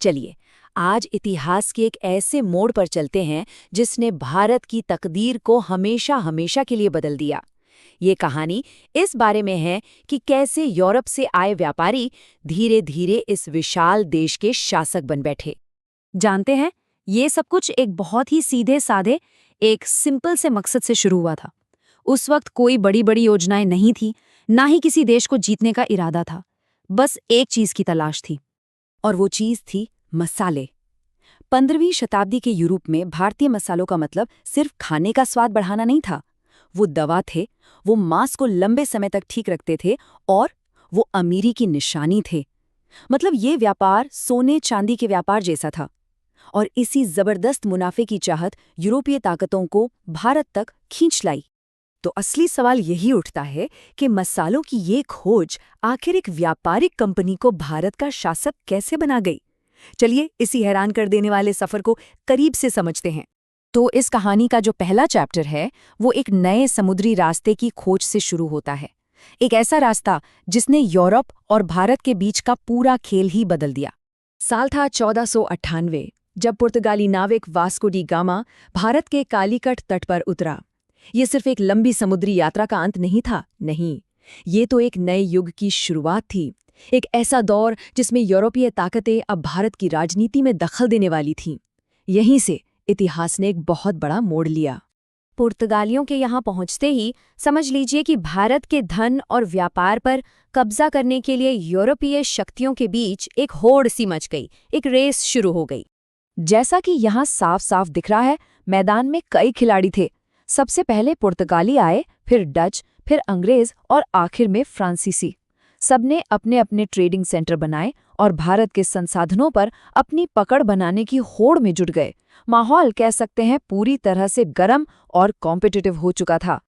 चलिए, आज इतिहास के एक ऐसे मोड़ पर चलते हैं जिसने भारत की तकदीर को हमेशा हमेशा के लिए बदल दिया। ये कहानी इस बारे में है कि कैसे यूरोप से आए व्यापारी धीरे धीरे इस विशाल देश के शासक बन बैठे। जानते हैं, ये सब कुछ एक बहुत ही सीधे साधे एक सिंपल से मकसद से शुरू हुआ था। उस वक्त कोई बड़ी बड़ी योजनाएं नहीं थी, ना ही किसी देश को जीतने का इरादा था। बस एक चीज की तलाश थी, और वो चीज थी मसाले। 15वीं शताब्दी के यूरोप में भारतीय मसालों का मतलब सिर्फ खाने का स्वाद बढ़ाना नहीं था। वो दवा थे, वो मांस को लंबे समय तक ठीक रखते थे, और वो अमीरी की निशानी थे। मतलब ये व्यापार सोने चांदी के व्यापार जैसा था। और इसी जबरदस्त मुनाफे की चाहत यूरोपीय ताकतों को भारत तक खींच लाई। तो असली सवाल यही उठता है कि मसालों की ये खोज आखिर एक व्यापारिक कंपनी को भारत का शासक कैसे बना गई। चलिए इसी हैरान कर देने वाले सफर को करीब से समझते हैं। तो इस कहानी का जो पहला चैप्टर है वो एक नए समुद्री रास्ते की खोज से शुरू होता है। एक ऐसा रास्ता जिसने यूरोप और भारत के बीच का पूरा खेल ही बदल दिया। साल था 1498, जब पुर्तगाली नाविक वास्को डी गामा भारत के कालीकट तट पर उतरा। ये सिर्फ एक लंबी समुद्री यात्रा का अंत नहीं था, नहीं, ये तो एक नए युग की शुरुआत थी। एक ऐसा दौर जिसमें यूरोपीय ताकतें अब भारत की राजनीति में दखल देने वाली थीं। यहीं से इतिहास ने एक बहुत बड़ा मोड़ लिया। पुर्तगालियों के यहाँ पहुँचते ही समझ लीजिए कि भारत के धन और व्यापार पर कब्जा करने के लिए यूरोपीय शक्तियों के बीच एक होड़ सी मच गई, एक रेस शुरू हो गई। जैसा कि यहाँ साफ साफ दिख रहा है, मैदान में कई खिलाड़ी थे। सबसे पहले पुर्तगाली आए, फिर डच, फिर अंग्रेज और आखिर में फ्रांसीसी। सबने अपने अपने ट्रेडिंग सेंटर बनाए और भारत के संसाधनों पर अपनी पकड़ बनाने की होड़ में जुट गए। माहौल कह सकते हैं पूरी तरह से गर्म और कॉम्पिटिटिव हो चुका था।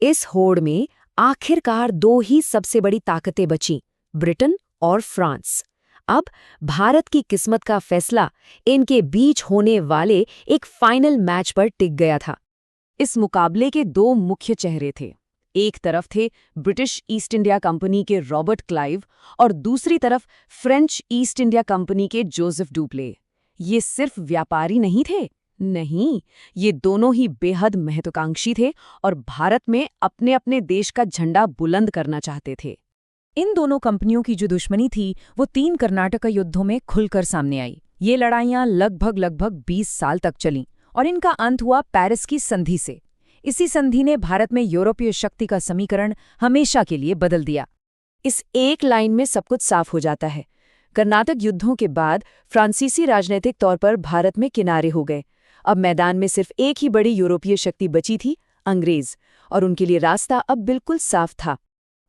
इस होड़ में आखिरकार दो ही सबसे बड़ी ताकतें बचीं, ब्रिटेन और फ्रांस। अब भारत की किस्मत का फैसला इनके बीच होने वाले एक फाइनल मैच पर टिक गया था। इस मुकाबले के दो मुख्य चेहरे थे। एक तरफ थे ब्रिटिश ईस्ट इंडिया कंपनी के रॉबर्ट क्लाइव और दूसरी तरफ फ्रेंच ईस्ट इंडिया कंपनी के जोसेफ डुप्ले। ये सिर्फ व्यापारी नहीं थे, नहीं, ये दोनों ही बेहद महत्वाकांक्षी थे और भारत में अपने अपने देश का झंडा बुलंद करना चाहते थे। इन दोनों कंपनियों की जो दुश्मनी थी वो 3 कर्नाटक युद्धों में खुलकर सामने आई। ये लड़ाइयां लगभग 20 साल तक चलीं और इनका अंत हुआ पेरिस की संधि से। इसी संधि ने भारत में यूरोपीय शक्ति का समीकरण हमेशा के लिए बदल दिया। इस एक लाइन में सब कुछ साफ हो जाता है। कर्नाटक युद्धों के बाद फ्रांसीसी राजनीतिक तौर पर भारत में किनारे हो गए। अब मैदान में सिर्फ एक ही बड़ी यूरोपीय शक्ति बची थी, अंग्रेज, और उनके लिए रास्ता अब बिल्कुल साफ था।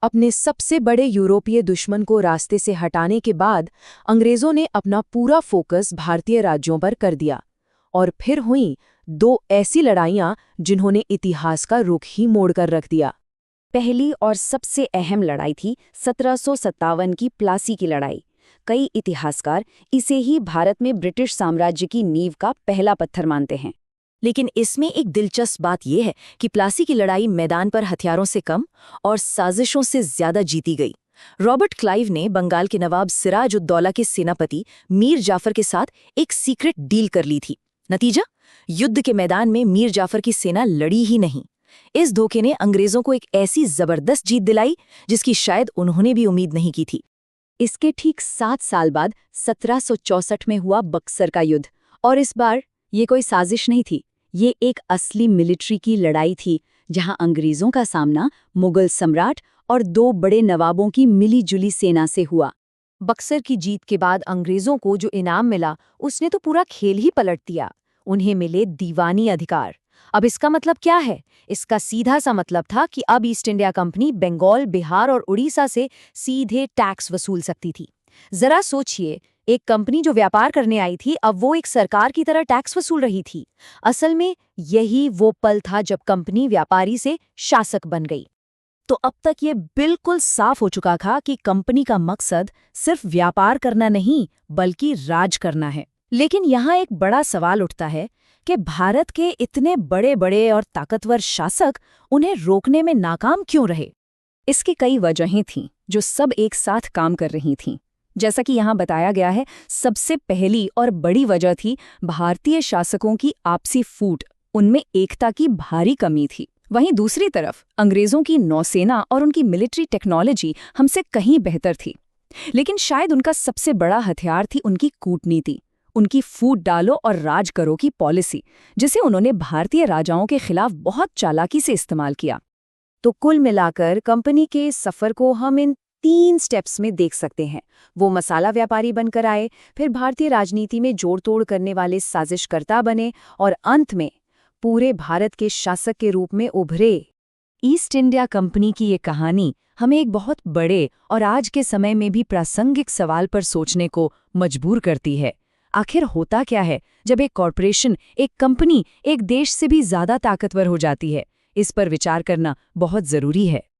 अपने सबसे बड़े यूरोपीय दुश्मन को रास्ते से हटाने के बाद अंग्रेजों ने अपना पूरा फोकस भारतीय राज्यों पर कर दिया। और फिर हुई 2 ऐसी लड़ाइयां जिन्होंने इतिहास का रुख ही मोड़कर रख दिया। पहली और सबसे अहम लड़ाई थी 1757 की प्लासी की लड़ाई। कई इतिहासकार इसे ही भारत में ब्रिटिश साम्राज्य की नींव का पहला पत्थर मानते हैं। लेकिन इसमें एक दिलचस्प बात यह है कि प्लासी की लड़ाई मैदान पर हथियारों से कम और साजिशों से ज्यादा जीती गई। रॉबर्ट क्लाइव ने बंगाल के नवाब सिराज-उद-दौला के सेनापति मीर जाफर के साथ एक सीक्रेट डील कर ली थी। नतीजा, युद्ध के मैदान में मीर जाफर की सेना लड़ी ही नहीं। इस धोखे ने अंग्रेजों को एक ऐसी जबरदस्त जीत दिलाई जिसकी शायद उन्होंने भी उम्मीद नहीं की थी। इसके ठीक 7 साल बाद 1764 में हुआ बक्सर का युद्ध। और इस बार ये कोई साजिश नहीं थी, ये एक असली मिलिट्री की लड़ाई थी, जहां अंग्रेजों का सामना मुगल सम्राट और 2 बड़े नवाबों की मिली-जुली सेना से हुआ। बक्सर की जीत के बाद अंग्रेजों को जो इनाम मिला उसने तो पूरा खेल ही पलट दिया। उन्हें मिले दीवानी अधिकार। अब इसका मतलब क्या है? इसका सीधा सा मतलब था कि अब East India Company Bengal, Bihar और उड़ीसा से सीधे टैक्स वसूल सकती थी। जरा सोचिए, एक कंपनी जो व्यापार करने आई थी अब वो एक सरकार की तरह टैक्स वसूल रही थी। असल में यही वो पल था जब कंपनी व्यापारी से शासक बन गई। तो अब तक ये बिल्कुल साफ हो चुका था कि कंपनी का मकसद सिर्फ व्यापार करना नहीं बल्कि राज करना है। लेकिन यहाँ एक बड़ा सवाल उठता है कि भारत के इतने बड़े बड़े और ताकतवर शासक उन्हें रोकने में नाकाम क्यों रहे। इसकी कई वजहें थीं जो सब एक साथ काम कर रही थीं। जैसा कि यहाँ बताया गया है, सबसे पहली और बड़ी वजह थी भारतीय शासकों की आपसी फूट, उनमें एकता की भारी कमी थी। वहीं दूसरी तरफ अंग्रेजों की नौसेना और उनकी मिलिट्री टेक्नोलॉजी हमसे कहीं बेहतर थी। लेकिन शायद उनका सबसे बड़ा हथियार थी उनकी कूटनीति, उनकी फूट डालो और राज करो की पॉलिसी, जिसे उन्होंने भारतीय राजाओं के खिलाफ बहुत चालाकी से इस्तेमाल किया। तो कुल मिलाकर कंपनी के इस सफर को हम इन 3 स्टेप्स में देख सकते हैं। वो मसाला व्यापारी बनकर आए, फिर भारतीय राजनीति में जोड़-तोड़ करने वाले साजिशकर्ता बने और अंत में पूरे भारत के शासक के रूप में उभरे। ईस्ट इंडिया कंपनी की ये कहानी हमें एक बहुत बड़े और आज के समय में भी प्रासंगिक सवाल पर सोचने को मजबूर करती है। आखिर होता क्या है जब एक कॉरपोरेशन, एक कंपनी, एक देश से भी ज्यादा ताकतवर हो जाती है? इस पर विचार करना बहुत जरूरी है।